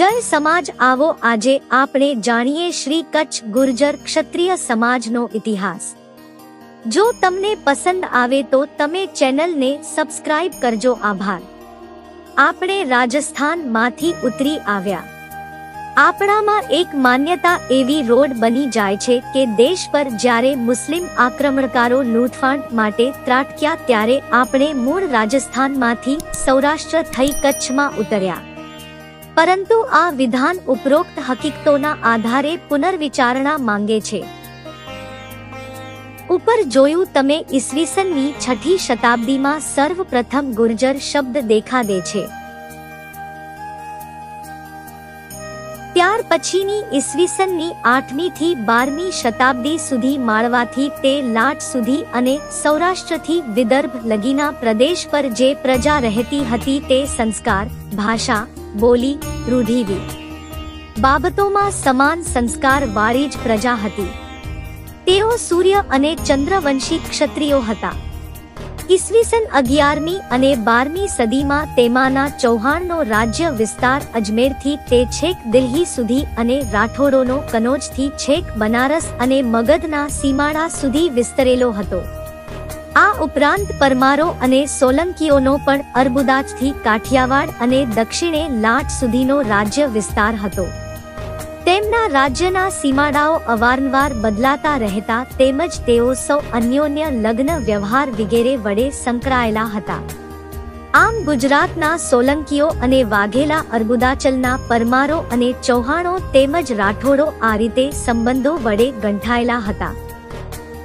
જય સમાજ આવો આજે આપણે જાણીએ શ્રી કચ્છ ગુર્જર ક્ષત્રિય સમાજનો ઇતિહાસ। જો તમને પસંદ આવે તો તમે ચેનલને સબસ્ક્રાઇબ કરજો। આભાર। આપણે રાજસ્થાનમાંથી ઉતરી આવ્યા। આપણામાં એક માન્યતા એવી રોડ બની જાય છે કે દેશ પર જ્યારે મુસ્લિમ આક્રમણકારો લૂંટફાટ માટે ત્રાટક્યા ત્યારે આપણે મૂળ રાજસ્થાનમાંથી સૌરાષ્ટ્ર થઈ કચ્છમાં ઉતર્યા। પરંતુ આ વિધાન ઉપરોક્ત હકીકતોના આધારે પુનર્વિચારણા માંગે છે। ઉપર જોયું તમે ઈસવીસનની 6ઠી શતાબ્દીમાં સર્વપ્રથમ ગુર્જર શબ્દ દેખા દે છે। ત્યાર પછીની ઈસવીસનની 8મી થી 12મી શતાબ્દી સુધી માળવાથી તે લાટ સુધી અને સૌરાષ્ટ્રથી વિદર્ભ લગીના પ્રદેશ પર જે પ્રજા રહેતી હતી તે સંસ્કાર, ભાષા, બોલી, રૂઢિ બાબતોમાં સમાન સંસ્કાર વાળી જ પ્રજા હતી। તેઓ સૂર્ય અને ચંદ્રવંશી ક્ષત્રિયો હતા। ઈસવીસન 11મી અને 12મી સદીમાં તેમાંના ચૌહાણનો રાજ્ય વિસ્તાર અજમેરથી તે છેક દિલ્હી સુધી અને રાઠોડોનો કનોજથી છેક બનારસ અને મગધના સીમાડા સુધી વિસ્તરેલો હતો। આ ઉપરાંત પરમારો અને સોલંકીઓનો પણ અર્બુદાજથી કાઠિયાવાડ અને દક્ષિણે લાટ સુધીનો રાજ્ય વિસ્તાર હતો। તેમના રાજ્યના સીમાડાઓ અવારનવાર બદલાતા રહેતા તેમજ તેઓ સૌ અન્યોન્ય લગ્ન વ્યવહાર વગેરે વડે સંકળાયેલા હતા। આમ ગુજરાતના સોલંકીઓ અને વાઘેલા અર્બુદાચલના પરમારો અને ચૌહાણો તેમજ રાઠોડો આ રીતે સંબંધો વડે ગંઠાયેલા હતા।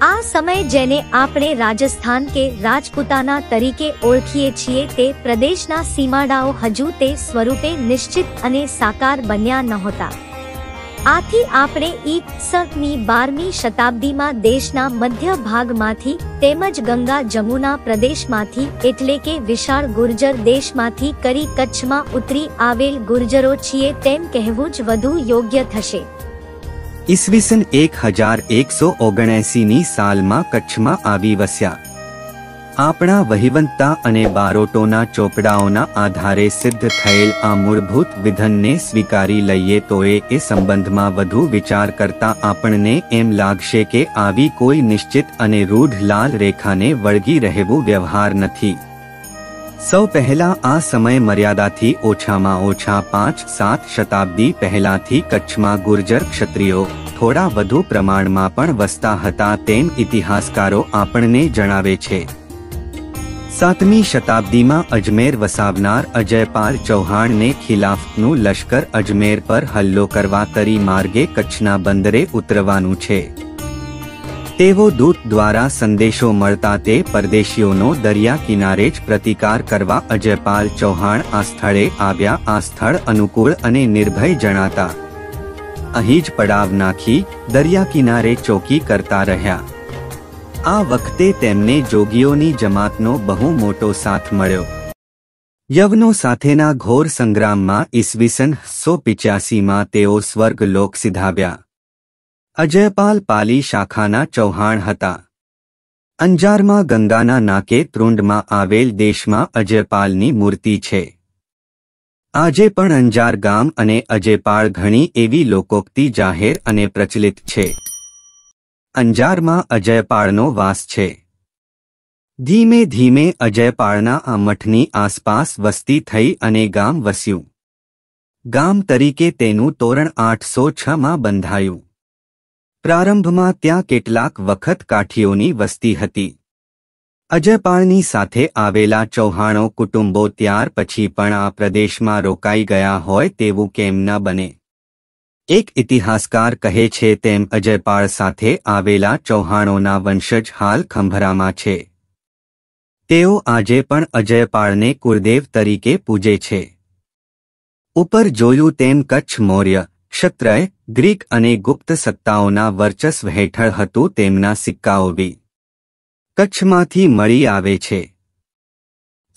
આ સમય જેને આપણે રાજસ્થાન કે રાજપૂતાના તરીકે ઓળખીએ છીએ તે પ્રદેશના સીમાડાઓ હજુ તે સ્વરૂપે નિશ્ચિત અને સાકાર બન્યા નહોતા। આથી આપણે ઈ.સ.ની 12મી શતાબ્દીમાં દેશના મધ્ય ભાગમાંથી તેમજ ગંગા જમુના પ્રદેશમાંથી એટલે કે વિશાળ ગુર્જર દેશમાંથી કરી કચ્છમાં ઉતરી આવેલ ગુર્જરો છીએ તેમ કહેવું જ વધુ યોગ્ય થશે। ઈસવીસન 1179ની સાલમાં કચ્છમાં આવી વસ્યા। આપણા વહીવંતા અને બારોટોના ચોપડાઓના આધારે સિદ્ધ થયેલ આ મૂળભૂત વિધનને સ્વીકારી લઈએ તો એ સંબંધમાં વધુ વિચાર કરતા આપણને એમ લાગશે કે આવી કોઈ નિશ્ચિત અને રૂઢ લાલ રેખાને વળગી રહેવું વ્યવહાર નથી। સૌ પહેલા આ સમય મર્યાદાથી ઓછામાં ઓછા 5-7 શતાબ્દી પહેલાથી કચ્છમાં ગુર્જર ક્ષત્રિયો થોડા વધુ પ્રમાણમાં પણ વસતા હતા તેમ ઇતિહાસકારો આપણને જણાવે છે। 7મી શતાબ્દીમાં અજમેર વસાવનાર અજયપાલ ચૌહાણને ખિલાફતનું લશ્કર અજમેર પર હલ્લો કરવા તરી માર્ગે કચ્છના બંદરે ઉતરવાનું છે। તેવો દૂત દ્વારા સંદેશો મળતા તે પરદેશીઓનો દરિયા કિનારે જ પ્રતિકાર કરવા અજયપાલ ચૌહાણ આ સ્થળે આવ્યા। આ સ્થળ અનુકૂળ અને નિર્ભય જણાતા અહીં જ પડાવ નાખી દરિયા કિનારે ચોકી કરતા રહ્યા। આ વખતે તેમને જોગીઓની જમાતનો બહુ મોટો સાથ મળ્યો। યવનો સાથેના ઘોર સંગ્રામમાં ઈસવીસન 185માં તેઓ સ્વર્ગ લોક સિધાવ્યા। અજયપાલ પાલી શાખાના ચૌહાણ હતા। અંજારમાં ગંગાના નાકે ત્રુંડમાં આવેલ દેશમાં અજયપાલની મૂર્તિ છે। આજે પણ અંજાર ગામ અને અજયપાળ ઘણી એવી લોકોક્તિ જાહેર અને પ્રચલિત છે। અંજારમાં અજયપાળનો વાસ છે। ધીમે ધીમે અજયપાળના આ મઠની આસપાસ વસ્તી થઈ અને ગામ વસ્યું। ગામ તરીકે તેનું તોરણ 806માં બંધાયું। પ્રારંભમાં ત્યાં કેટલાક વખત કાઠીઓની વસ્તી હતી। અજયપાળની સાથે આવેલા ચૌહાણો કુટુંબો ત્યાર પછી પણ આ પ્રદેશમાં રોકાઈ ગયા હોય તેવું કેમ ન બને? એક ઇતિહાસકાર કહે છે તેમ અજયપાળ સાથે આવેલા ચૌહાણોના વંશજ હાલ ખંભરામાં છે। તેઓ આજે પણ અજયપાળને કુળદેવ તરીકે પૂજે છે। ઉપર જોયું તેમ કચ્છ મૌર્ય, ક્ષત્રય, ગ્રીક અને ગુપ્ત સત્તાઓના વર્ચસ્વ હેઠળ હતું। તેમના સિક્કાઓ બી કચ્છમાંથી મળી આવે છે।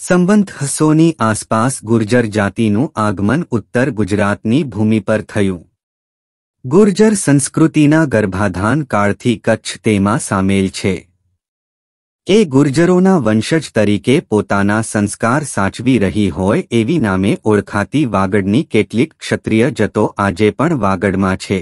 સંવંત 600ની આસપાસ ગુર્જર જાતિનું આગમન ઉત્તર ગુજરાતની ભૂમિ પર થયું। ગુર્જર સંસ્કૃતિના ગર્ભાધાન કાળથી કચ્છ તેમાં સામેલ છે। એ ગુર્જરોના વંશજ તરીકે પોતાના સંસ્કાર સાચવી રહી હોય એવી નામે ઓળખાતી વાગડની કેટલીક ક્ષત્રિય જતો આજે પણ વાગડમાં છે.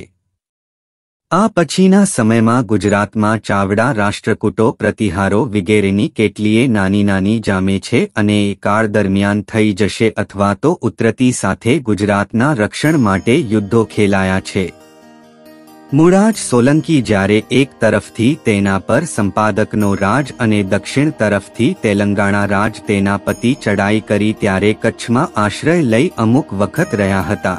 આ પછીના સમયમાં ગુજરાતમાં ચાવડા, રાષ્ટ્રકૂટો, પ્રતિહારો વગેરેની કેટલીય નાની જામે છે અને એ કાળ દરમિયાન થઈ જશે અથવા તો ઉત્તરતી સાથે ગુજરાતના રક્ષણ માટે યુદ્ધો ખેલાયા છે. મૂળાજ સોલંકી જ્યારે એક તરફથી તેના પર સંપાદકનો રાજ અને દક્ષિણ તરફથી તેલંગાણા રાજ તેના પતિ ચડાઈ કરી ત્યારે કચ્છમાં આશ્રય લઈ અમુક વખત રહ્યા હતા.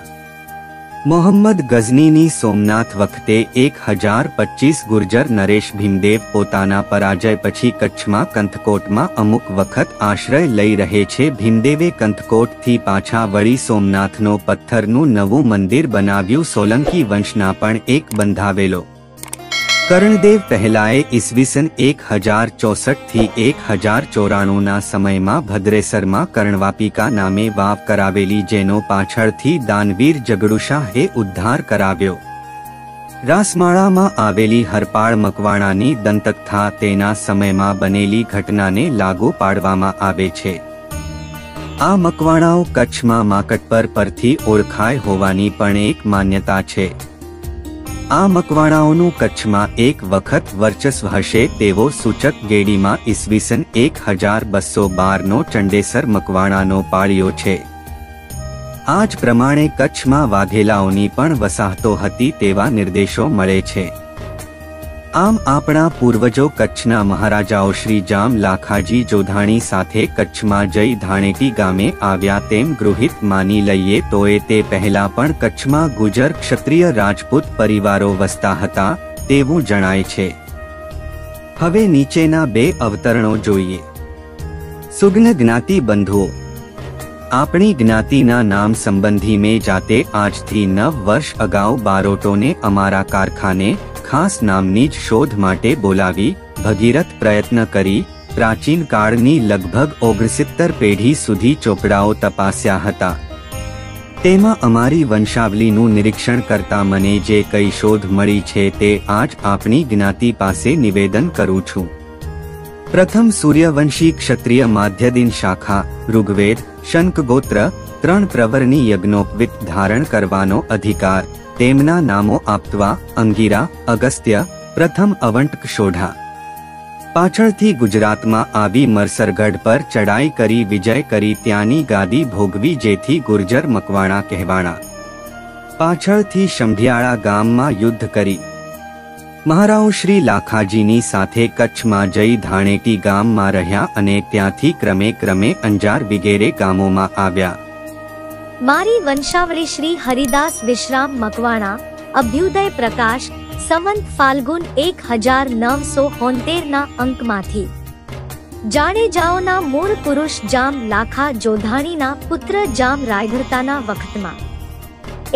મોહમ્મદ ગઝનીની સોમનાથ વખતે 1025 ગુર્જર નરેશ ભીમદેવ પોતાના પરાજય પછી કચ્છમાં કંથકોટમાં અમુક વખત આશ્રય લઈ રહે છે. ભીમદેવે કંથકોટથી પાછા વળી સોમનાથનો પથ્થરનું નવું મંદિર બનાવ્યું. સોલંકી વંશના પણ એક બંધાવેલો કર્ણદેવ પહેલાએ ઈસવીસન 1064 થી 1094 ના સમયમાં ભદ્રેસરમાં કર્ણવાપિકા નામે વાવ કરાવેલી જેનો પાછળથી દાનવીર જગડુશાહે ઉદ્ધાર કરાવ્યો. રાસમાળામાં આવેલી હરપાળ મકવાણાની દંતકથા તેના સમયમાં બનેલી ઘટનાને લાગુ પાડવામાં આવે છે. આ મકવાણાઓ કચ્છમાં માકટપર પરથી ઓળખાય હોવાની પણ એક માન્યતા છે. આ મકવાણાઓનું કચ્છમાં એક વખત વર્ચસ્વ હશે તેવો સૂચક ગેડીમાં ઈસવીસન 1212નો ચંડેસર મકવાણાનો પાળ્યો છે. આ જ પ્રમાણે કચ્છમાં વાઘેલાઓની પણ વસાહતો હતી તેવા નિર્દેશો મળે છે. આમ આપણા પૂર્વજો કચ્છના મહારાજાઓ શ્રી જામ લાખાજી જોધાણી સાથે કચ્છમાં જઈ ધાણેટી ગામે આવ્યા તેમ ગૃહિત માની લઈએ તો તે પહેલા પણ કચ્છમાં ગુજર, ક્ષત્રિય, રાજપૂત પરિવારો વસતા હતા તેવું જણાય છે. હવે નીચેના બે અવતરણો જોઈએ. સુગ્ન જ્ઞાતિ બંધુઓ. આપણી જ્ઞાતિના નામ સંબંધી મેં જાતે આજથી 9 વર્ષ અગાઉ બારોટોને અમારા કારખાને ખાસ નામની જ શોધ માટે બોલાવી ભગીરથ પ્રયત્ન કરી પ્રાચીન કાળની લગભગ 69 પેઢી સુધી ચોપડાઓ તપાસ્યા હતા. તેમાં અમારી વંશાવલીનું નિરીક્ષણ કરતા મને જે કઈ શોધ મળી છે તે આજ આપણી જ્ઞાતિ પાસે નિવેદન કરું છું. પ્રથમ સૂર્યવંશી ક્ષત્રિય માધ્યદીન શાખા, ઋગ્વેદ, શંકગોત્ર, 3 પ્રવરની યજ્ઞોપવિત ધારણ કરવાનો અધિકાર. તેમના નામો આપવા અંગીરા, અગસ્ત્ય, પ્રથમ અવંટક શોઢા. પાછળથી ગુજરાતમાં આવી મરસરગઢ પર ચડાઈ કરી વિજય કરી ત્યાંની ગાદી ભોગવી જેથી ગુર્જર મકવાણા કહેવાણા. પાછળથી શંભિયાળા ગામમાં યુદ્ધ કરી મહારાઓ શ્રી લાખાજીની સાથે કચ્છમાં જઈ ધાણેટી ગામમાં રહ્યા અને ત્યાંથી ક્રમે અંજાર વગેરે ગામોમાં આવ્યા. મારી વંશાવળી શ્રી હરિદાસ વિશ્રામ મકવાણા, અભ્યુદય પ્રકાશ, સંવંત ફાલ્ગુન 1973 ના અંકમાંથી. જાડેજાઓના મૂળ પુરુષ જામ લાખા જોધાણીના પુત્ર જામ રાયધરતાના વખતમાં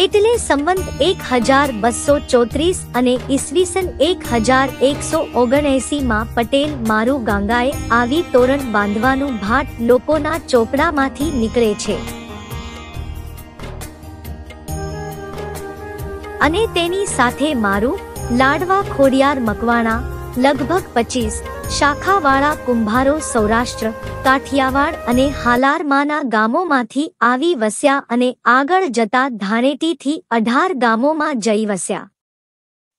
એટલે સંવંત 1234 અને ઈસવીસન 1179 માં પટેલ મારુ ગાંગાએ આવી તોરણ બાંધવાનું ભાટ લોકોના ચોપડામાંથી નીકળે છે અને તેની સાથે મારું લાડવા ખોડિયાર મકવાણા લગભગ 25 શાખાવાળા કુંભારો સૌરાષ્ટ્ર, કાઠિયાવાડ અને હાલારમાંના ગામોમાંથી આવી વસ્યા અને આગળ જતા ધાણેટીથી 18 ગામોમાં જઈ વસ્યા.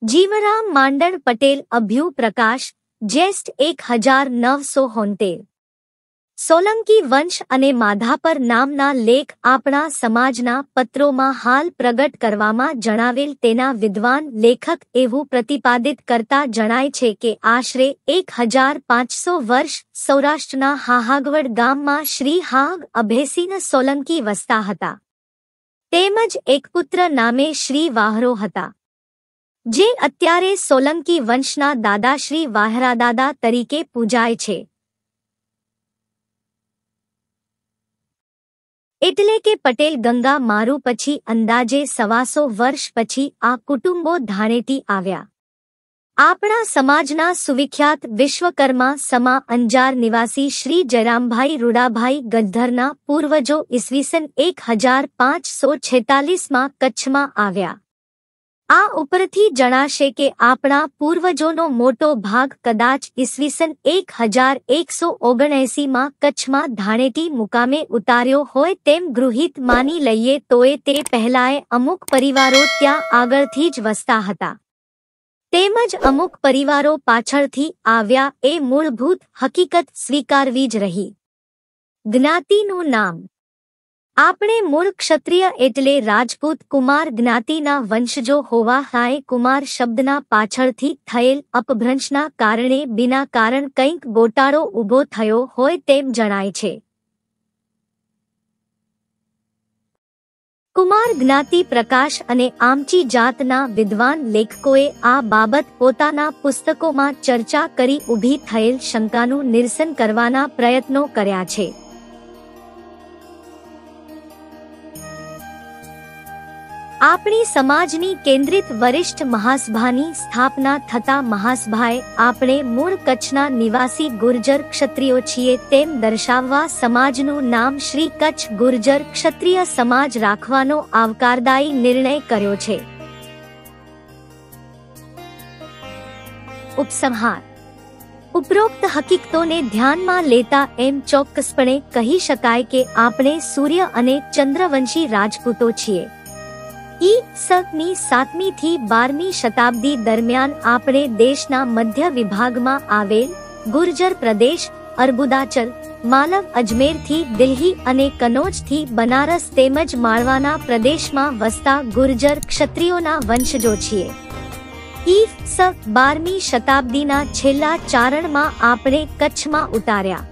જીવરામ માંડળ પટેલ, અભ્યુ પ્રકાશ, જ્યેષ્ઠ 1970. સોલંકી વંશ અને માધાપર નામના લેખ આપણા સમાજના પત્રોમાં હાલ પ્રગટ કરવામાં જણાવેલ તેના વિદ્વાન લેખક એવું પ્રતિપાદિત કરતા જણાય છે કે આશરે 1500 વર્ષ સૌરાષ્ટ્રના હાહાગવડ ગામમાં શ્રી હાગ અભેસીન સોલંકી વસતા હતા. તેમજ એક પુત્ર નામે શ્રી વાહરો હતા, જે અત્યારે સોલંકી વંશના દાદા શ્રી વાહરાદાદા તરીકે પૂજાય છે. એટલે કે પટેલ ગંગા મારુ પછી અંદાજે 125 વર્ષ પછી આ કુટુંબો ધાણેટી આવ્યા. આપણા સમાજના સુવિખ્યાત વિશ્વકર્મા સમા અંજાર નિવાસી શ્રી જયરામભાઈ રૂડાભાઈ ગદ્ધરના પૂર્વજો ઈસવીસન 1546 માં કચ્છમાં આવ્યા. આ ઉપરથી જણાશે કે આપણા પૂર્વજોનો મોટો ભાગ કદાચ ઈસવીસન 1179 માં કચ્છમાં ધાણેટી મુકામે ઉતાર્યો હોય તેમ ગૃહિત માની લઈએ તોય તે પહેલાંય અમુક પરિવારો ત્યાં આગળથી જ વસતા હતા. તેમજ અમુક પરિવારો પાછળથી આવ્યા એ મૂળભૂત હકીકત સ્વીકારવી જ રહી. જ્ઞાતિનું નામ. આપણે મૂળ ક્ષત્રિય એટલે રાજપૂત કુમાર જ્ઞાતિના વંશજો હોવા હાય કુમાર શબ્દના પાછળથી થયેલ અપભ્રંશના કારણે બિના કારણ કંઈક ગોટાળો ઊભો થયો હોય તેમ જણાય છે. કુમાર જ્ઞાતિ પ્રકાશ અને આમચી જાતના વિદ્વાન લેખકોએ આ બાબત પોતાના પુસ્તકોમાં ચર્ચા કરી ઊભી થયેલ શંકાનું નિરસન કરવાના પ્રયત્નો કર્યા છે. આપણી સમાજની કેન્દ્રિત વરિષ્ઠ મહાસભાની સ્થાપના થતા મહાસભાએ આપણે મૂળ કચ્છના નિવાસી ગુર્જર ક્ષત્રિયો છીએ તેમ દર્શાવવા સમાજનું નામ શ્રી કચ્છ ગુર્જર ક્ષત્રિય સમાજ રાખવાનો આવકારદાયી નિર્ણય કર્યો છે. ઉપસંહાર. ઉપરોક્ત હકીકતોને ધ્યાનમાં લેતા એમ ચોક્કસપણે કહી શકાય કે આપણે સૂર્ય અને ચંદ્રવંશી રાજપૂતો છીએ. ઈ.સ.ની 7મી થી 12મી શતાબ્દી દરમિયાન આપણે દેશના મધ્ય વિભાગમાં આવેલ ગુર્જર પ્રદેશ, અર્બુદાચલ, માલવ, અજમેરથી દિલ્હી અને કનોજથી બનારસ તેમજ માળવાના પ્રદેશમાં વસતા ગુર્જર ક્ષત્રિયોના વંશજો છીએ. ઈ.સ. 12મી શતાબ્દીના છેલ્લા ચારણમાં આપણે કચ્છમાં ઉતાર્યા.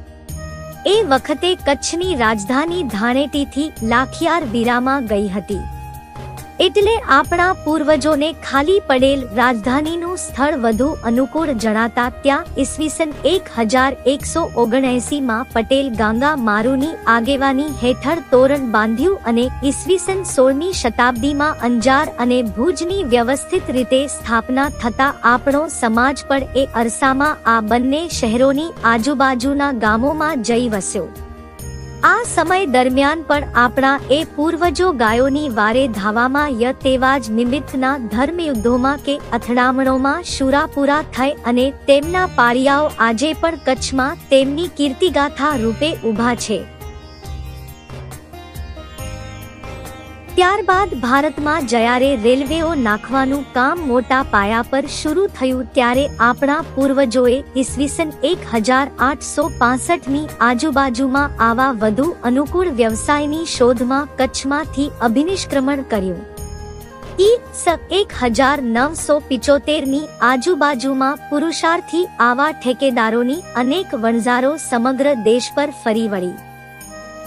એ વખતે કચ્છની રાજધાની ધાણેટીથી લાખિયાર વીરામાં ગઈ હતી. એટલે આપણા પૂર્વજોને ખાલી પડેલ રાજધાનીનું સ્થળ વધુ અનુકૂળ જણાતા ત્યાં ઈસવીસન 1179 માં પટેલ ગાંગા મારુની આગેવાની હેઠળ તોરણ બાંધ્યું અને ઈસવીસન 16મી શતાબ્દીમાં અંજાર અને ભુજની વ્યવસ્થિત રીતે સ્થાપના થતા આપણો સમાજ પણ એ અરસામાં આ બંને શહેરોની આજુબાજુના ગામોમાં જઈ વસ્યો. આ સમય દરમિયાન પણ આપણા એ પૂર્વજો ગાયોની વારે ધાવામાં ય તેવા જ નિમિત્તના ધર્મયુદ્ધોમાં કે અથડામણોમાં શૂરાપૂરા થઈ અને તેમના પાળિયાઓ આજે પણ કચ્છમાં તેમની કીર્તિગાથા રૂપે ઊભા છે. ત્યારબાદ ભારતમાં જ્યારે રેલવેઓ નાખવાનું કામ મોટા પાયા પર શરૂ થયું ત્યારે આપણા પૂર્વજોએ ઈસવીસન 1865ની આજુબાજુમાં આવા વધુ અનુકૂળ વ્યવસાયની શોધમાં કચ્છમાંથી અભિનિષ્ક્રમણ કર્યું. ઈ.સ. 1975ની આજુબાજુમાં પુરુષાર્થી આવા ઠેકેદારોની અનેક વણઝારો સમગ્ર દેશ પર ફરી વળી.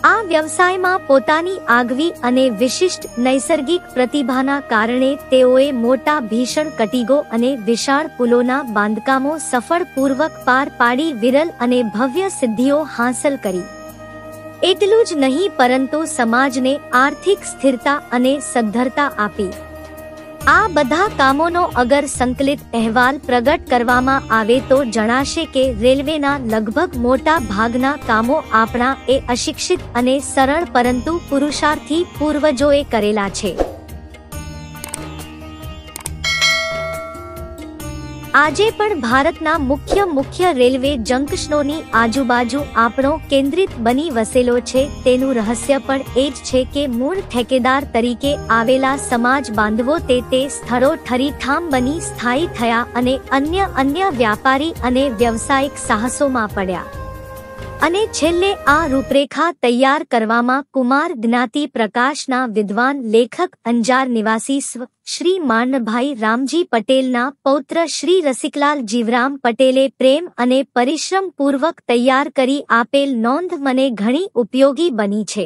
આ વ્યવસાયમાં પોતાની આગવી અને વિશિષ્ટ નૈસર્ગિક પ્રતિભાના કારણે તેઓએ મોટા ભીષણ કટીગો અને વિશાળ પુલોના બાંધકામો સફળપૂર્વક પાર પાડી વિરલ અને ભવ્ય સિદ્ધિઓ હાંસલ કરી. એટલું જ નહીં પરંતુ સમાજને આર્થિક સ્થિરતા અને સદ્ધરતા આપી. આ બધા કામોનો અગર સંકલિત અહેવાલ પ્રગટ કરવામાં આવે તો જણાશે કે રેલવેના લગભગ મોટા ભાગના કામો આપણા એ અશિક્ષિત અને સરળ પરંતુ પુરુષાર્થી પૂર્વજોએ કરેલા છે. આજે પણ ભારતના મુખ્ય રેલવે જંકશનોની આજુબાજુ આપણો કેન્દ્રિત બની વસેલો છે. તેનું રહસ્ય પણ એ જ છે કે મૂળ ઠેકેદાર તરીકે આવેલા સમાજ બાંધવો તે સ્થળો ઠરીઠામ બની સ્થાયી થયા અને અન્ય વ્યાપારી અને વ્યવસાયિક સાહસોમાં પડ્યા. અને છેલ્લે આ રૂપરેખા તૈયાર કરવામાં કુમાર જ્ઞાતિ પ્રકાશના વિદ્વાન લેખક અંજાર નિવાસી શ્રી માનભાઈ રામજી પટેલના પૌત્ર શ્રી રસિકલાલ જીવરામ પટેલે પ્રેમ અને પરિશ્રમ પૂર્વક તૈયાર કરી આપેલ નોંધ મને ઘણી ઉપયોગી બની છે.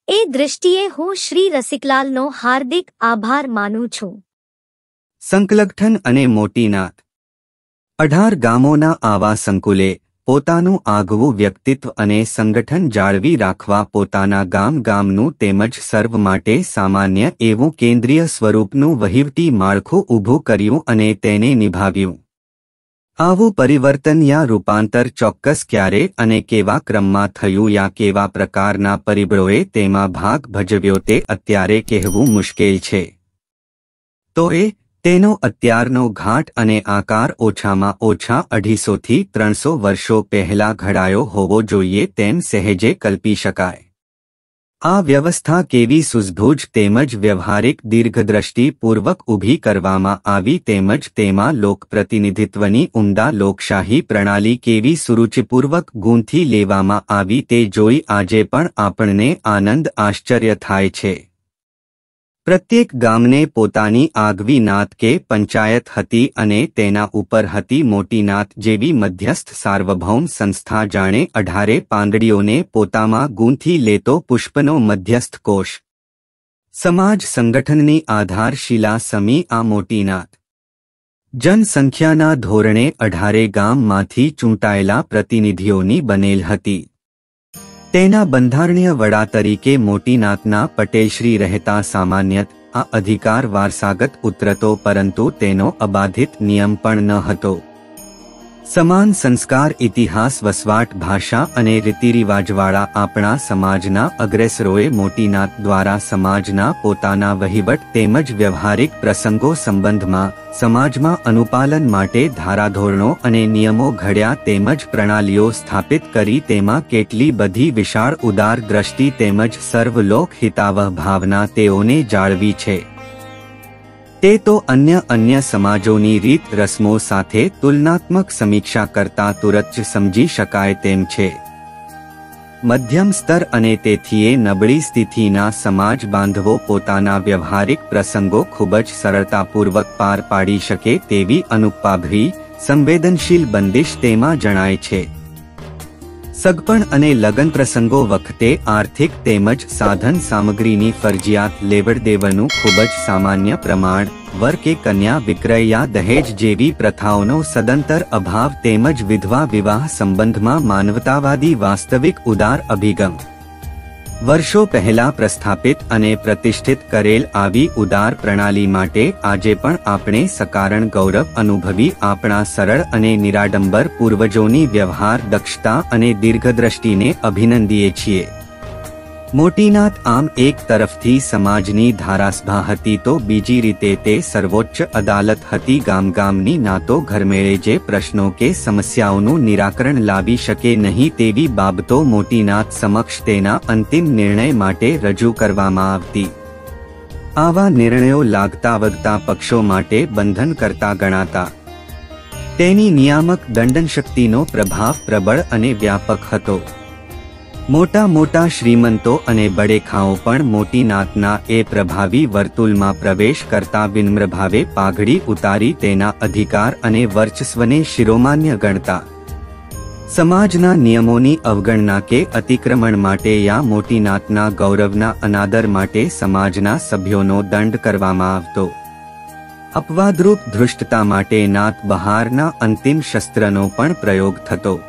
એ દૃષ્ટિએ હું શ્રી રસિકલાલનો હાર્દિક આભાર માનું છું. સંકલગઠન અને મોટીનાથ 18 ગામોના આવા સંકુલે પોતાનું આગવું વ્યક્તિત્વ અને સંગઠન જાળવી રાખવા પોતાના ગામનું તેમજ સર્વ માટે સામાન્ય એવું કેન્દ્રીય સ્વરૂપનું વહીવટી માળખું ઊભું કર્યું અને તેને નિભાવ્યું. આવું પરિવર્તન યા રૂપાંતર ચોક્કસ ક્યારે અને કેવા ક્રમમાં થયું યા કેવા પ્રકારના પરિબળોએ તેમાં ભાગ ભજવ્યો તે અત્યારે કહેવું મુશ્કેલ છે. તો તેનો અત્યારનો ઘાટ અને આકાર ઓછામાં ઓછા 250 થી 300 વર્ષો પહેલા ઘડાયો હોવો જોઈએ તેમ સહેજે કલ્પી શકાય. આ વ્યવસ્થા કેવી સૂઝબૂઝ તેમજ વ્યવહારિક દીર્ઘદ્રષ્ટિપૂર્વક ઊભી કરવામાં આવી તેમજ તેમાં લોકપ્રતિનિધિત્વની ઉમદા લોકશાહી પ્રણાલી કેવી સુરુચિપૂર્વક ગૂંથી લેવામાં આવી તે જોઈ આજે પણ આપણને આનંદ આશ્ચર્ય થાય છે. પ્રત્યેક ગામને પોતાની આગવી નાત કે પંચાયત હતી અને તેના ઉપર હતી મોટી નાત જેવી મધ્યસ્થ સાર્વભૌમ સંસ્થા જાણે 18 પાંદડીઓને પોતામાં ગૂંથી લેતો પુષ્પનો મધ્યસ્થ કોશ. સમાજ સંગઠનની આધારશિલા સમી આ મોટી નાત. જનસંખ્યાના ધોરણે 18 ગામમાંથી ચૂંટાયેલા પ્રતિનિધિઓની બનેલ હતી. તેના બંધારણીય વડા તરીકે મોટી નાતના પટેલશ્રી રહેતા સામાન્યત આ અધિકાર વારસાગત ઉતરતો પરંતુ તેનો અબાધિત નિયમ પણ ન હતો. સમાન સંસ્કાર ઇતિહાસ વસવાટ ભાષા અને રીતિરિવાજવાળા આપણા સમાજના અગ્રેસરોએ મોટી નાત દ્વારા સમાજના પોતાના વહીવટ તેમજ વ્યવહારિક પ્રસંગો સંબંધમાં સમાજમાં અનુપાલન માટે ધારાધોરણો અને નિયમો ઘડ્યા તેમજ પ્રણાલીઓ સ્થાપિત કરી તેમાં કેટલી બધી વિશાળ ઉદાર દ્રષ્ટિ તેમજ સર્વલોક હિતાવહ ભાવના તેઓને જાળવી છે. તે તો અન્ય સમાજોની રીત રસમો સાથે તુલનાત્મક સમીક્ષા કરતા તુરત જ સમજી શકાય તેમ છે. મધ્યમ સ્તર અને તેથી નબળી સ્થિતિના સમાજ બાંધવો પોતાના વ્યવહારિક પ્રસંગો ખૂબ જ સરળતાપૂર્વક પાર પાડી શકે તેવી અનુપાભરી સંવેદનશીલ બંદિશ તેમાં જણાય છે. સગપણ અને લગ્ન પ્રસંગો વખતે આર્થિક તેમજ સાધન સામગ્રીની ફરજિયાત લેવડદેવડનું ખૂબ જ સામાન્ય પ્રમાણ, વર કે કન્યા વિક્રય યા દહેજ જેવી પ્રથાઓનો સદંતર અભાવ તેમજ વિધવા વિવાહ સંબંધમાં માનવતાવાદી વાસ્તવિક ઉદાર અભિગમ. વર્ષો પહેલા પ્રસ્થાપિત અને પ્રતિષ્ઠિત કરેલ આવી ઉદાર પ્રણાલી માટે આજે પણ આપણે સકારણ ગૌરવ અનુભવી આપણા સરળ અને નિરાડંબર પૂર્વજોની વ્યવહાર દક્ષતા અને દીર્ઘદ્રષ્ટિને અભિનંદીએ છીએ. મોટી નાત આમ એક તરફથી સમાજની ધારાસભા હતી તો બીજી રીતે તે સર્વોચ્ચ અદાલત હતી. ગામની નાતો ઘરમેળે જે પ્રશ્નો કે સમસ્યાઓનું નિરાકરણ લાવી શકે નહીં તેવી બાબતો મોટી નાત સમક્ષ તેના અંતિમ નિર્ણય માટે રજૂ કરવામાં આવતી. આવા નિર્ણયો લાગતા વગતા પક્ષો માટે બંધન કરતા ગણાતા. તેની નિયામક દંડનશક્તિનો પ્રભાવ પ્રબળ અને વ્યાપક હતો. મોટા શ્રીમંતો અને બડેખાઓ પણ મોટી નાતના એ પ્રભાવી વર્તુળમાં પ્રવેશ કરતા વિનમ્રભાવે પાઘડી ઉતારી તેના અધિકાર અને વર્ચસ્વને શિરોમાન્ય ગણતા. સમાજના નિયમોની અવગણના કે અતિક્રમણ માટે યા મોટી નાતના ગૌરવના અનાદર માટે સમાજના સભ્યોનો દંડ કરવામાં આવતો. અપવાદરૂપ ધૃષ્ટતા માટે નાત બહારના અંતિમ શસ્ત્રનો પણ પ્રયોગ થતો.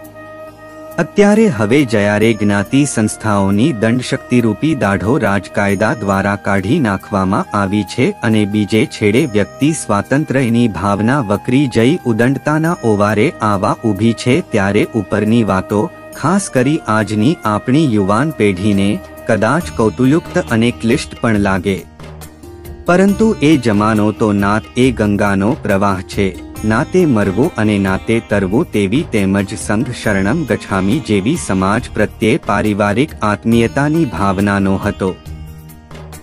અત્યારે હવે જ્યારે જ્ઞાતિ સંસ્થાઓની દંડશક્તિરૂપી દાઢો રાજકાયદા દ્વારા કાઢી નાખવામાં આવી છે અને બીજે છેડે વ્યક્તિ સ્વાતંત્ર્યની ભાવના વકરી જઈ ઉદંડતાના ઓવારે આવા ઊભી છે ત્યારે ઉપરની વાતો ખાસ કરી આજની આપણી યુવાન પેઢીને કદાચ કૌતુકયુક્ત અને ક્લિષ્ટ પણ લાગે. પરંતુ એ જમાનો તો નાત એ ગંગાનો પ્રવાહ છે. નાતે મરવું અને નાતે તરવું તેવી તેમજ સંઘ શરણમ ગચ્છામી જેવી સમાજ પ્રત્યે પારિવારિક આત્મીયતાની ભાવનાનો હતો.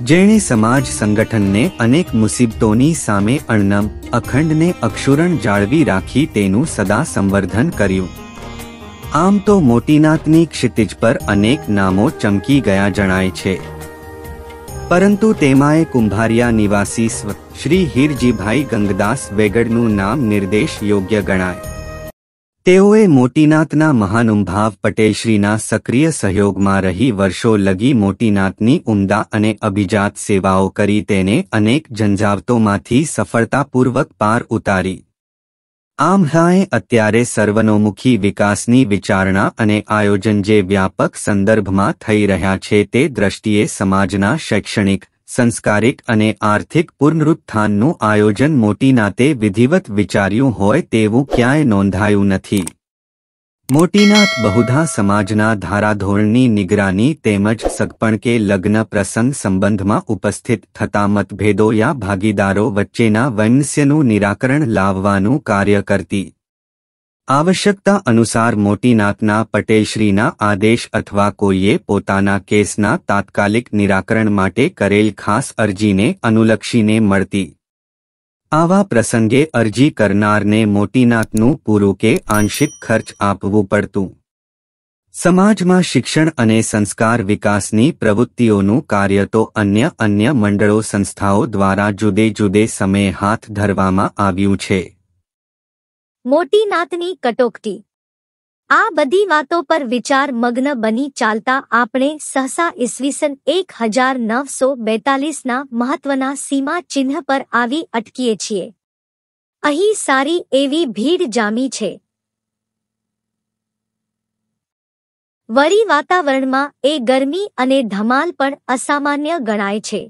જેણે સમાજ સંગઠનને અનેક મુસીબતોની સામે અણનમ અખંડને અક્ષુરણ જાળવી રાખી તેનું સદા સંવર્ધન કર્યું. આમ તો મોટી નાતની ક્ષિતિજ પર અનેક નામો ચમકી ગયા જણાય છે. પરંતુ તેમાંય કુંભારિયા નિવાસી શ્રી હીરજીભાઈ ગંગદાસ વેગડનું નામ નિર્દેશ યોગ્ય ગણાય. તેઓએ મોટી નાતના મહાનુભાવ પટેલશ્રીના સક્રિય સહયોગમાં રહી વર્ષો લગી મોટી નાતની ઉમદા અને અભિજાત સેવાઓ કરી તેને અનેક ઝંઝાવતોમાંથી સફળતાપૂર્વક પાર ઉતારી. આમ અત્યારે સર્વનોમુખી વિકાસની વિચારણા અને આયોજન જે વ્યાપક સંદર્ભમાં થઈ રહ્યા છે તે દ્રષ્ટિએ સમાજના શૈક્ષણિક સંસ્કારિક અને આર્થિક પુનરુત્થાનનું આયોજન મોટી નાતે વિધિવત વિચાર્યું હોય તેવું ક્યાંય નોંધાયું નથી. મોટીનાથ બહુધા સમાજના ધારાધોરણની નિગરાની તેમજ સગપણ કે લગ્ન પ્રસંગ સંબંધમાં ઉપસ્થિત થતા મતભેદો યા ભાગીદારો વચ્ચેના વૈમનસ્યનું નિરાકરણ લાવવાનું કાર્ય કરતી. આવશ્યકતા અનુસાર મોટીનાથના પટેલશ્રીના આદેશ અથવા કોઈએ પોતાના કેસના તાત્કાલિક નિરાકરણ માટે કરેલ ખાસ અરજીને અનુલક્ષીને મળતી. આવા પ્રસંગે અરજી કરનારને મોટીનાથનું પૂરું કે આંશિક ખર્ચ આપવું પડતું. સમાજમાં શિક્ષણ અને સંસ્કાર વિકાસની પ્રવૃત્તિઓનું કાર્ય તો અન્ય મંડળો સંસ્થાઓ દ્વારા જુદે જુદે સમયે હાથ ધરવામાં આવ્યું છે. મોટીનાથની કટોકટી. આ બધી વાતો પર વિચાર મગ્ન બની ચાલતા આપણે સહસા ઈસવીસન 1942ના મહત્વના સીમા ચિહ્ન પર આવી અટકીએ છીએ. અહીં સારી એવી ભીડ જામી છે. વળી વાતાવરણમાં એ ગરમી અને ધમાલ પણ અસામાન્ય ગણાય છે.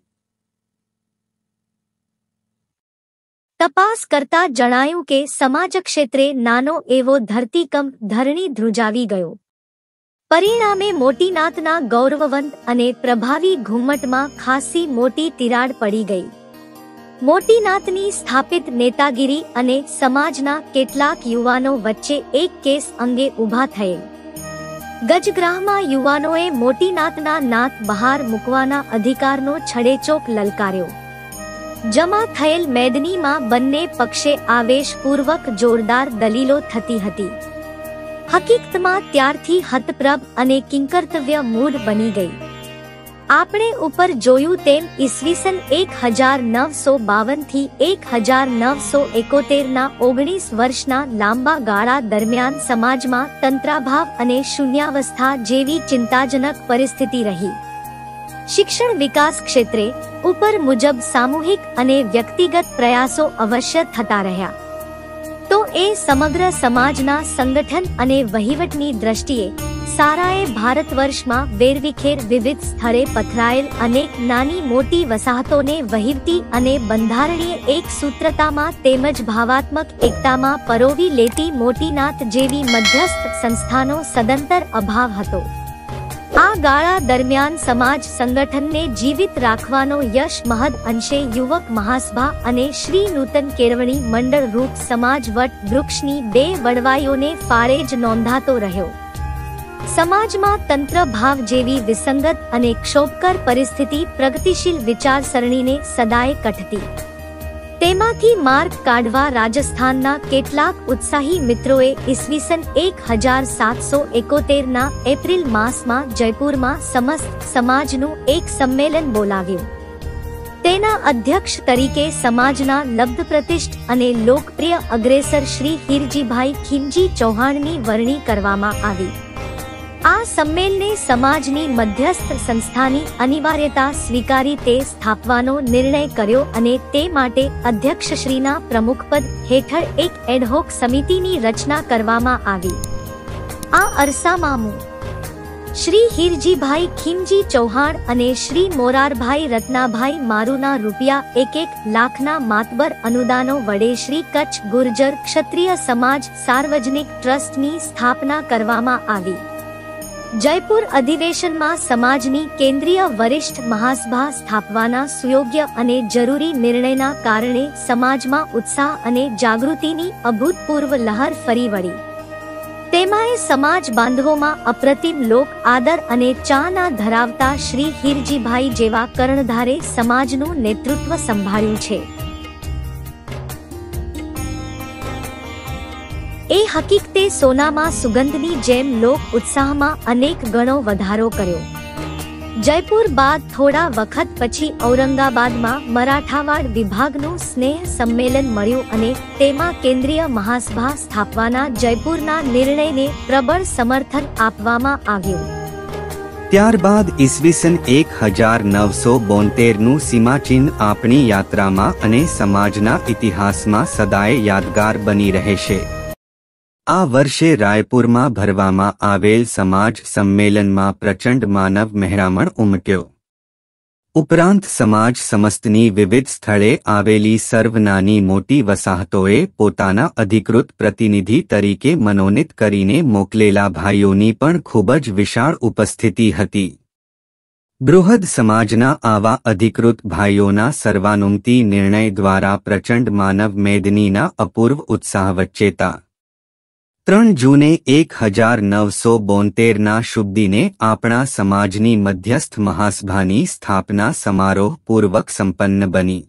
તપાસ કરતા જણાયું કે સમાજ ક્ષેત્રે નાનો એવો ધરતીકંપ ધરણી ધ્રુજાવી ગયો. પરિણામે મોટીનાથના ગૌરવવંત અને પ્રભાવી ઘુમ્મટમાં ખાસી મોટી તિરાડ પડી ગઈ. મોટીનાથની સ્થાપિત નેતાગીરી અને સમાજના કેટલાક યુવાનો વચ્ચે એક કેસ અંગે ઊભા થયેલ ગજગ્રાહમાં યુવાનોએ મોટીનાથના નાથ બહાર મૂકવાના અધિકારનો છડેચોક લલકાર્યો. જમા થયેલ મેદનીમાં બંને પક્ષે આવેશપૂર્વક જોરદાર દલીલો થતી હતી. હકીકતમાં ત્યારથી હતપ્રભ અને કિંકર્તવ્ય મૂઢ બની ગઈ. આપણે ઉપર જોયું તેમ ઈસવીસન 1952 થી 1971ના 19 વર્ષના લાંબા ગાળા દરમિયાન સમાજમાં તંત્રાભાવ અને શૂન્યાવસ્થા જેવી ચિંતાજનક પરિસ્થિતિ રહી. શિક્ષણ વિકાસ ક્ષેત્રે ઉપર મુજબ સામૂહિક અને વ્યક્તિગત પ્રયાસો અવશ્ય થતા રહ્યા તો એ સમગ્ર સમાજના સંગઠન અને વહીવટની દ્રષ્ટિએ સારાએ ભારતવર્ષમાં વેરવિખેર વિવિધ સ્થળે પથરાયેલ અનેક નાની મોટી વસાહતોને વહીવટી અને બંધારણીય એક સૂત્રતામાં તેમજ ભાવાત્મક એકતામાં પરોવી લેતી મોટીનાથ જેવી મધ્યસ્થ સંસ્થાનો સદંતર અભાવ હતો. આ ગાળા દરમિયાન સમાજ સંગઠનને જીવિત રાખવાનો યશ મહદ અંશે યુવક મહાસભા અને શ્રી નૂતન કેળવણી મંડળ રૂપ સમાજ વટ વૃક્ષની 2 વડવાઈઓને ફાળે જ નોંધાતો રહ્યો. સમાજમાં તંત્ર ભાવ જેવી વિસંગત અને ક્ષોભકર પરિસ્થિતિ પ્રગતિશીલ વિચારસરણીને સદાય કઠતી. તેમાંથી માર્ગ કાઢવા રાજસ્થાનના કેટલાક ઉત્સાહી મિત્રોએ ઈસવીસન 1771ના એપ્રિલ માસમાં જયપુરમાં સમસ્ત સમાજનું એક સંમેલન બોલાવ્યું. તેના અધ્યક્ષ તરીકે સમાજના લબ્ધપ્રતિષ્ઠ અને લોકપ્રિય અગ્રેસર શ્રી હીરજીભાઈ ખીમજી ચૌહાણની વરણી કરવામાં આવી. આ સંમેલને સમાજની મધ્યસ્થ સંસ્થાની અનિવાર્યતા સ્વીકારી તે સ્થાપવાનો નિર્ણય કર્યો અને તે માટે અધ્યક્ષશ્રીના પ્રમુખપદ હેઠળ એક એડહોક સમિતિની રચના કરવામાં આવી. આ અરસામાં શ્રી હીરજીભાઈ ખીમજી ચૌહાણ અને શ્રી મોરારભાઈ રત્નાભાઈ મારુના ₹1 લાખના માતબર અનુદાનો વડે શ્રી કચ્છ ગુર્જર ક્ષત્રિય સમાજ સાર્વજનિક ટ્રસ્ટની સ્થાપના કરવામાં આવી. જયપુર અધિવેશનમાં સમાજની કેન્દ્રીય વરિષ્ઠ મહાસભા સ્થાપવાના સુયોગ્ય અને જરૂરી નિર્ણયના કારણે સમાજમાં ઉત્સાહ અને જાગૃતિની અભૂતપૂર્વ લહેર ફરી વળી. તેમાંય સમાજ બાંધવોમાં અપ્રતિમ લોક આદર અને ચાહના ધરાવતા શ્રી હીરજીભાઈ જેવા કર્ણધારે સમાજનું નેતૃત્વ સંભાળ્યું છે. એ હકીકતે સોનામાં સુગંધની જેમ લોક ઉત્સાહમાં અનેક ગણો વધારો કર્યો. જયપુર બાદ થોડા વખત પછી ઔરંગાબાદમાં મરાઠાવાડ વિભાગનું સ્નેહ સંમેલન મળ્યું અને તેમાં કેન્દ્રીય મહાસભા સ્થાપવાના જયપુરના નિર્ણયને પ્રબળ સમર્થન આપવામાં આવ્યું. ત્યારબાદ ઈસવીસન 1972નું સીમાચિહ્ન આપણી યાત્રામાં અને સમાજના ઇતિહાસમાં સદાય યાદગાર બની રહેશે. આ વર્ષે રાયપુરમાં ભરવામાં આવેલ સમાજ સંમેલનમાં પ્રચંડ માનવ મહેરામણ ઉમટ્યો. ઉપરાંત સમાજ સમસ્તની વિવિધ સ્થળે આવેલી સર્વ નાની મોટી વસાહતોએ પોતાના અધિકૃત પ્રતિનિધિ તરીકે મનોનીત કરીને મોકલેલા ભાઈઓની પણ ખૂબ જ વિશાળ ઉપસ્થિતિ હતી. બૃહદ સમાજના આવા અધિકૃત ભાઈઓના સર્વાનુમતિ નિર્ણય દ્વારા પ્રચંડ માનવ મેદનીના અપૂર્વ ઉત્સાહ વચ્ચેતા 3 જૂને 1972ના શુભ દિને આપણા સમાજની મધ્યસ્થ મહાસભાની સ્થાપના સમારોહપૂર્વક સંપન્ન બની.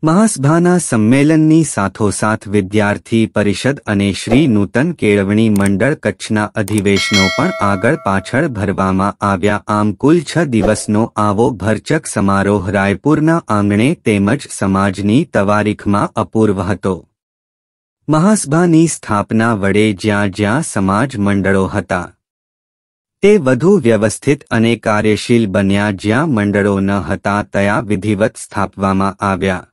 મહાસભાના સંમેલનની સાથોસાથ વિદ્યાર્થી પરિષદ અને શ્રી નૂતન કેળવણી મંડળ કચ્છના અધિવેશનો પણ આગળ પાછળ ભરવામાં આવ્યા. આમ કુલ 6 દિવસનો આવો ભરચક સમારોહ રાયપુરના આંગણે તેમજ સમાજની તવારીખમાં અપૂર્વ હતો. મહાસભાની સ્થાપના વડે જ્યાં જ્યાં સમાજ મંડળો હતા તે વધુ વ્યવસ્થિત અને કાર્યશીલ બન્યા. જ્યાં મંડળો ન હતા ત્યાં વિધિવત સ્થાપવામાં આવ્યા.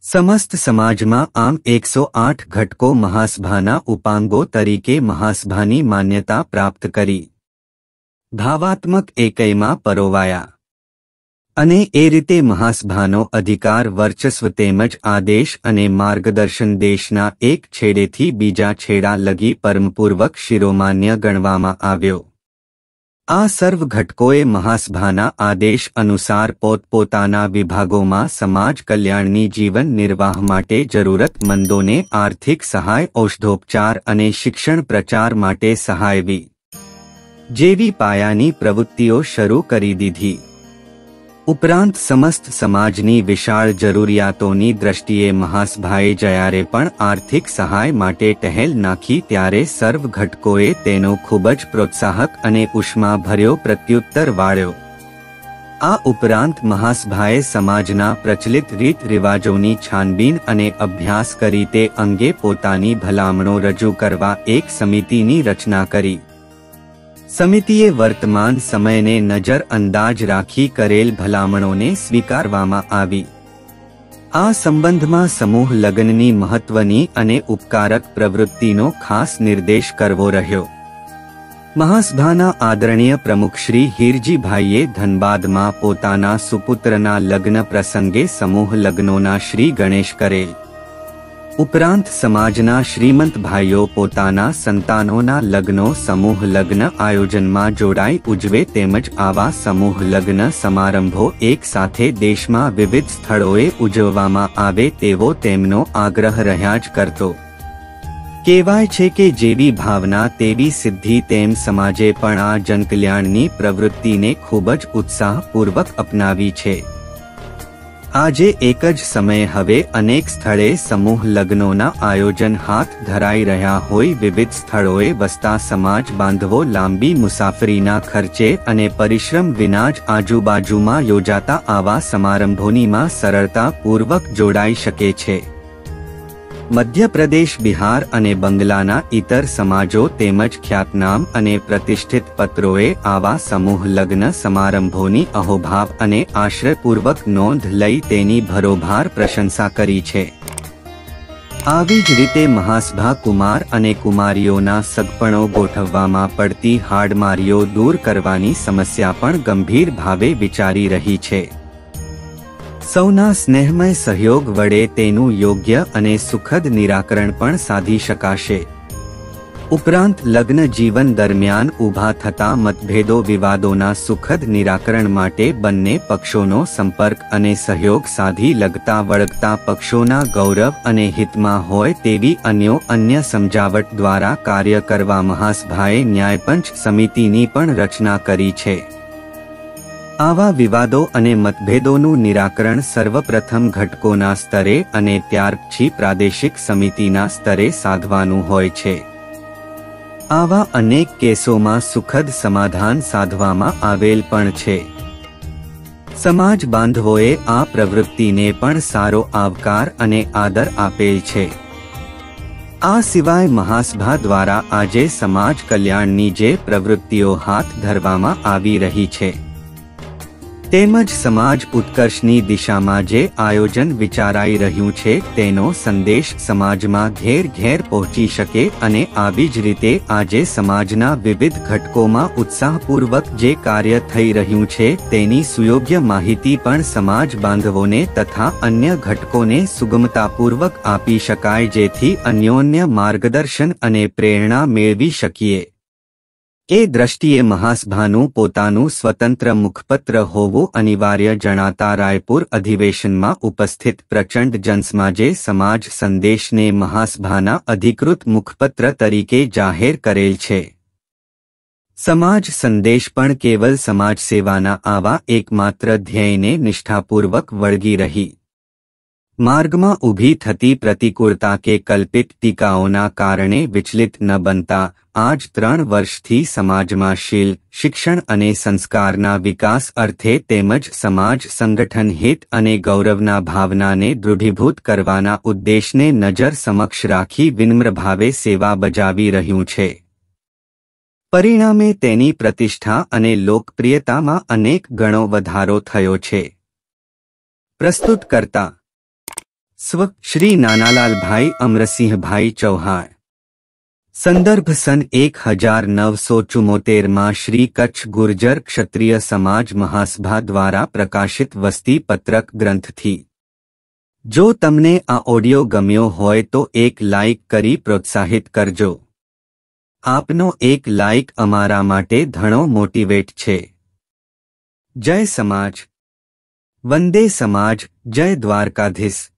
સમસ્ત સમાજમાં આમ 108 ઘટકો મહાસભાના ઉપાંગો તરીકે મહાસભાની માન્યતા પ્રાપ્ત કરી ભાવાત્મક એકયમાં પરોવાયા અને એ રીતે મહાસભાનો અધિકાર વર્ચસ્વ તેમજ આદેશ અને માર્ગદર્શન દેશના એક છેડેથી બીજા છેડા લગી પરમપૂર્વક શિરોમાન્ય ગણવામાં આવ્યો. આ સર્વ ઘટકોએ મહાસભાના આદેશ અનુસાર પોતપોતાના વિભાગોમાં સમાજ કલ્યાણની જીવન નિર્વાહ માટે જરૂરતમંદોને આર્થિક સહાય, ઔષધોપચાર અને શિક્ષણ પ્રચાર માટે સહાયવી જેવી પાયાની પ્રવૃત્તિઓ શરૂ કરી દીધી. ઉપરાંત સમસ્ત સમાજની વિશાળ જરૂરિયાતોની દ્રષ્ટિએ મહાસભાએ જ્યારે પણ આર્થિક સહાય માટે ટહેલ નાખી ત્યારે સર્વ ઘટકોએ તેનો ખૂબ જ પ્રોત્સાહક અને ઉષ્માભર્યો પ્રત્યુત્તર વાળ્યો. આ ઉપરાંત મહાસભાએ સમાજના પ્રચલિત રીત રિવાજોની છાનબીન અને અભ્યાસ કરી તે અંગે પોતાની ભલામણો રજૂ કરવા એક સમિતિની રચના કરી. સમિતિએ વર્તમાન સમયને નજર અંદાજ રાખી કરેલ ભલામણોને સ્વીકારવામાં આવી. આ સંબંધમાં સમૂહ લગ્નની મહત્વની અને ઉપકારક પ્રવૃત્તિનો ખાસ નિર્દેશ કરવો રહ્યો. મહાસભાના આદરણીય પ્રમુખ શ્રી હીરજીભાઈએ ધનબાદમાં પોતાના સુપુત્રના લગ્ન પ્રસંગે સમૂહ લગ્નોના શ્રી ગણેશ કરેલ. ઉપરાંત સમાજના શ્રીમંત ભાઈઓ પોતાના સંતાનોના લગ્નો સમૂહ લગ્ન આયોજનમાં જોડાઈ ઉજવે તેમજ આવા સમૂહ લગ્ન સમારંભો એક સાથે દેશમાં વિવિધ સ્થળોએ ઉજવવામાં આવે તેવો તેમનો આગ્રહ રહ્યા જ કરતો. કહેવાય છે કે જેવી ભાવના તેવી સિદ્ધિ, તેમ સમાજે પણ આ જનકલ્યાણની પ્રવૃત્તિને ખૂબ જ ઉત્સાહપૂર્વક અપનાવી છે. આજે એક જ સમયે હવે અનેક સ્થળે સમૂહ લગ્નોના આયોજન હાથ ધરાઈ રહ્યા હોય. વિવિધ સ્થળોએ વસતા સમાજ બાંધવો લાંબી મુસાફરીના ખર્ચે અને પરિશ્રમ વિના જ આજુબાજુમાં યોજાતા આવા સમારંભોનીમાં સરળતાપૂર્વક જોડાઈ શકે છે. મધ્યપ્રદેશ, બિહાર અને બંગલાના ઇતર સમાજો તેમજ ખ્યાતનામ અને પ્રતિષ્ઠિત પત્રોએ આવા સમૂહ લગ્ન સમારંભોની અહોભાવ અને આશ્રયપૂર્વક નોંધ લઈ તેની ભરોભાર પ્રશંસા કરી છે. આવી જ રીતે મહાસભા કુમાર અને કુમારીઓના સગપણો ગોઠવવામાં પડતી હાડમારીઓ દૂર કરવાની સમસ્યા પણ ગંભીર ભાવે વિચારી રહી છે. સૌના સ્નેહમય સહયોગ વડે તેનું યોગ્ય અને સુખદ નિરાકરણ પણ સાધી શકાશે. ઉપરાંત લગ્ન જીવન દરમિયાન ઊભા થતા મતભેદો વિવાદોના સુખદ નિરાકરણ માટે બંને પક્ષોનો સંપર્ક અને સહયોગ સાધી લગતા વળગતા પક્ષોના ગૌરવ અને હિતમાં હોય તેવી અન્ય સમજાવટ દ્વારા કાર્ય કરવા મહાસભાએ ન્યાયપંચ સમિતિની પણ રચના કરી છે. આવા વિવાદો અને મતભેદોનું નિરાકરણ સર્વપ્રથમ ઘટકોના સ્તરે અને ત્યાર પછી પ્રાદેશિક સમિતિના સ્તરે સાધવાનું હોય છે. આવા અનેક કેસોમાં સુખદ સમાધાન સાધવામાં આવેલ પણ છે. સમાજ બાંધવોએ આ પ્રવૃત્તિને પણ સારો આવકાર અને આદર આપેલ છે. આ સિવાય મહાસભા દ્વારા આજે સમાજ કલ્યાણની જે પ્રવૃત્તિઓ હાથ ધરવામાં આવી રહી છે તેમજ સમાજ ઉત્કર્ષની દિશામાં જે આયોજન વિચારાઈ રહ્યું છે તેનો સંદેશ સમાજમાં ઘેર ઘેર પહોંચી શકે અને આવી જ રીતે આજે સમાજના વિવિધ ઘટકોમાં ઉત્સાહપૂર્વક જે કાર્ય થઈ રહ્યું છે તેની સુયોગ્ય માહિતી પણ સમાજ બાંધવોને તથા અન્ય ઘટકોને સુગમતાપૂર્વક આપી શકાય, જેથી અન્યોન્ય માર્ગદર્શન અને પ્રેરણા મેળવી શકીએ. એ દ્રષ્ટિએ મહાસભાનું પોતાનું સ્વતંત્ર મુખપત્ર હોવું અનિવાર્ય જણાતા રાયપુર અધિવેશનમાં ઉપસ્થિત પ્રચંડ જનસમાજે સમાજ સંદેશને મહાસભાના અધિકૃત મુખપત્ર તરીકે જાહેર કરેલ છે. સમાજ સંદેશ પણ કેવલ સમાજ સેવાના આવા એકમાત્ર ધ્યેયને નિષ્ઠાપૂર્વક વળગી રહી માર્ગમાં ઊભી થતી પ્રતિકૂળતા કે કલ્પિત ટીકાઓના કારણે વિચલિત ન બનતા આજ 3 વર્ષથી સમાજમાં શીલ, શિક્ષણ અને સંસ્કારના વિકાસ અર્થે તેમજ સમાજ સંગઠન હિત અને ગૌરવના ભાવનાને દૃઢીભૂત કરવાના ઉદ્દેશને નજર સમક્ષ રાખી વિનમ્ર ભાવે સેવા બજાવી રહ્યું છે. પરિણામે તેની પ્રતિષ્ઠા અને લોકપ્રિયતામાં અનેક ગણો વધારો થયો છે. પ્રસ્તુત કરતા સ્વ શ્રી નાનાલાલભાઈ અમરસિંહભાઈ ચૌહાણ. સંદર્ભ સન 1974 શ્રી કચ્છ ગુર્જર ક્ષત્રિય સમાજ મહાસભા દ્વારા પ્રકાશિત વસ્તી પત્રક ગ્રંથથી. જો તમને આ ઓડિયો ગમ્યો હોય તો એક લાઇક કરી પ્રોત્સાહિત કરજો. આપનો એક લાઇક અમારા માટે ઘણો મોટિવેટ છે. જય સમાજ, વંદે સમાજ, જય દ્વારકાધીશ.